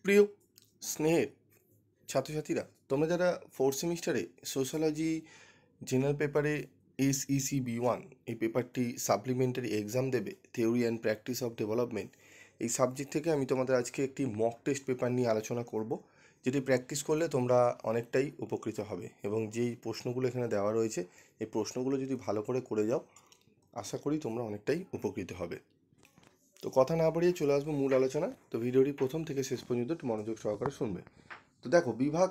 প্রিয় স্নেহের ছাত্রছাত্রীরা, তোমরা যারা ফোর্থ সেমিস্টারে সোশ্যোলজি জেনারেল পেপারে SEC-B1 এই পেপারটি সাপ্লিমেন্টারি এক্সাম দেবে, theory and practice of development, এই সাবজেক্ট থেকে আমি তোমাদের আজকে একটি মক টেস্ট পেপার নিয়ে আলোচনা করব, যেটি প্র্যাকটিস করলে তোমরা অনেকটাই উপকৃত হবে। এবং যেই প্রশ্নগুলো এখানে দেওয়া রয়েছে, এই প্রশ্নগুলো যদি ভালো করে যাও, আশা করি তোমরা অনেকটাই উপকৃত হবে। তো কথা না বাড়িয়ে চলে আসবো মূল আলোচনা। তো ভিডিওটি প্রথম থেকে শেষ পর্যন্ত একটু মনোযোগ সহকারে শুনবে। তো দেখো, বিভাগ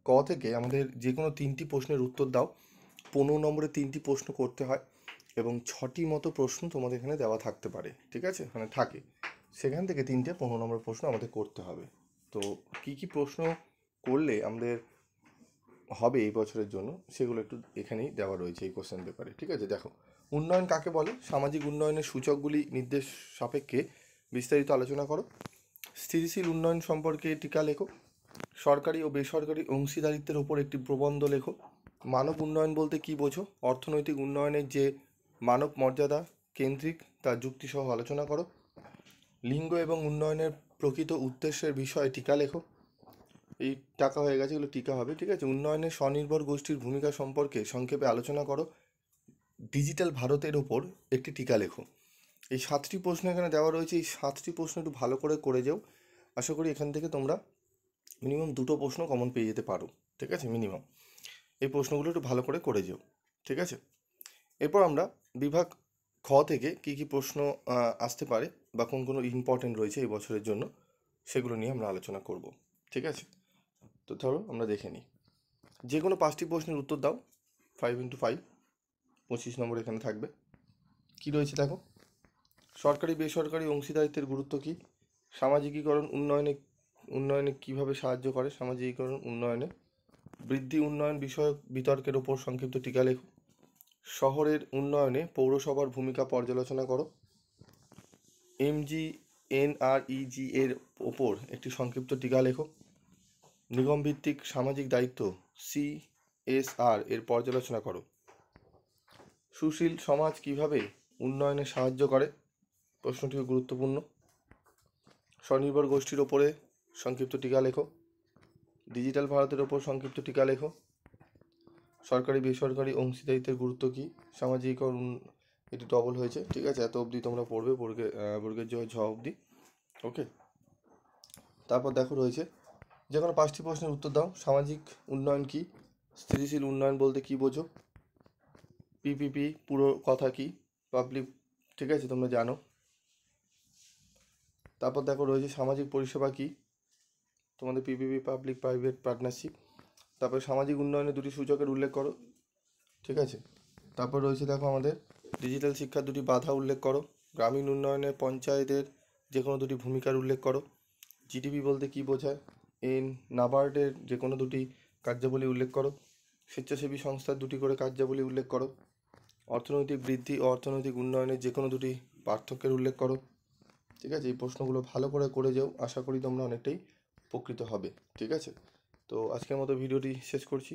ক থেকে আমাদের যে কোনো 3টি প্রশ্নের উত্তর দাও। 15 নম্বরে 3টি প্রশ্ন করতে হয় এবং 6টি মতো প্রশ্ন তোমাদের এখানে দেওয়া থাকতে পারে, ঠিক আছে, মানে থাকে। সেখান থেকে 3টে 15 নম্বর প্রশ্ন আমাদের করতে হবে। তো কি কি প্রশ্ন করলে আমাদের হবে এই বছরের জন্য, সেগুলো একটু এখানেই দেওয়া রয়েছে এই কোশ্চেন পেপারে, ঠিক আছে। দেখো, উন্নয়ন কাকে বলে? সামাজিক উন্নয়নের সূচকগুলি নির্দেশ সাপেক্ষে বিস্তারিত আলোচনা করো। স্থিতিশীল উন্নয়ন সম্পর্কে টিকা লেখো। সরকারি ও বেসরকারি অংশীদারিত্বের ওপর একটি প্রবন্ধ লেখো। মানব উন্নয়ন বলতে কী বোঝো? অর্থনৈতিক উন্নয়নের যে মানব মর্যাদা কেন্দ্রিক তার যুক্তিসহ আলোচনা করো। লিঙ্গ এবং উন্নয়নের প্রকৃত উদ্দেশ্যের বিষয়ে টিকা লেখো। এই টাকা হয়ে গেছে, এগুলো টিকা হবে, ঠিক আছে। উন্নয়নের স্বনির্ভর গোষ্ঠীর ভূমিকা সম্পর্কে সংক্ষেপে আলোচনা করো। ডিজিটাল ভারতের ওপর একটি টিকা লেখো। এই 7টি প্রশ্ন এখানে দেওয়া রয়েছে। এই 7টি প্রশ্ন একটু ভালো করে যাও। আশা করি এখান থেকে তোমরা মিনিমাম 2টো প্রশ্ন কমন পেয়ে যেতে পারো, ঠিক আছে, মিনিমাম। এই প্রশ্নগুলো একটু ভালো করে যাও, ঠিক আছে। এরপর আমরা বিভাগ খ থেকে কী কী প্রশ্ন আসতে পারে বা কোন ইম্পর্টেন্ট রয়েছে এই বছরের জন্য, সেগুলো নিয়ে আমরা আলোচনা করব, ঠিক আছে। তো ধরো আমরা দেখে নিই। যে কোনো 5টি প্রশ্নের উত্তর দাও। 5 × 5, 25 নম্বর এখানে থাকবে। কি রয়েছে দেখো, সরকারি বেসরকারি অংশীদারিত্বের গুরুত্ব কী? সামাজিকীকরণ উন্নয়নে কীভাবে সাহায্য করে? সামাজিকীকরণ উন্নয়নে বৃদ্ধি উন্নয়ন বিষয়ক বিতর্কের ওপর সংক্ষিপ্ত টিকা লেখো। শহরের উন্নয়নে পৌরসভার ভূমিকা পর্যালোচনা করো। MGNREG এর ওপর একটি সংক্ষিপ্ত টিকা লেখো। নিগমভিত্তিক সামাজিক দায়িত্ব CSR এর পর্যালোচনা করো। সুশীল সমাজ কিভাবে উন্নয়নে সাহায্য করে? প্রশ্নটিও গুরুত্বপূর্ণ। স্বনির্ভর গোষ্ঠীর ওপরে সংক্ষিপ্ত টিকা লেখো। ডিজিটাল ভারতের ওপর সংক্ষিপ্ত টিকা লেখো। সরকারি বেসরকারি অংশীদারিত্বের গুরুত্ব কী? সামাজিকীকরণ, এটি ডবল হয়েছে, ঠিক আছে। এত অবধি তোমরা পড়বে, বর্গের ঝ অবধি, ওকে। তারপর দেখো রয়েছে, যে কোনো 5টি প্রশ্নের উত্তর দাও। সামাজিক উন্নয়ন কী? স্থিতিশীল উন্নয়ন বলতে কী বোঝো? PPP পুরো কথা কী? পাবলিক, ঠিক আছে, তোমরা জানো। তারপর দেখো রয়েছে সামাজিক পরিষেবা কী? তোমাদের PPP পাবলিক প্রাইভেট পার্টনারশিপ। তারপর সামাজিক উন্নয়নের 2টি সূচকের উল্লেখ করো, ঠিক আছে। তারপর রয়েছে দেখো আমাদের ডিজিটাল শিক্ষার 2টি বাধা উল্লেখ করো। গ্রামীণ উন্নয়নে পঞ্চায়েতের যে কোনো 2টি ভূমিকার উল্লেখ করো। GDP বলতে কী বোঝায়? নাবার্ডের যে কোনো 2টি কার্যাবলী উল্লেখ করো। স্বেচ্ছাসেবী সংস্থার 2টি করে কার্যাবলী উল্লেখ করো। অর্থনৈতিক বৃদ্ধি ও অর্থনৈতিক উন্নয়নের যে কোনো 2টি পার্থক্যের উল্লেখ করো, ঠিক আছে। এই প্রশ্নগুলো ভালো করে যাও, আশা করি তোমরা অনেকটাই উপকৃত হবে, ঠিক আছে। তো আজকের মতো ভিডিওটি শেষ করছি।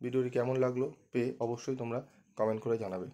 ভিডিওটি কেমন লাগলো পেয়ে অবশ্যই তোমরা কমেন্ট করে জানাবে।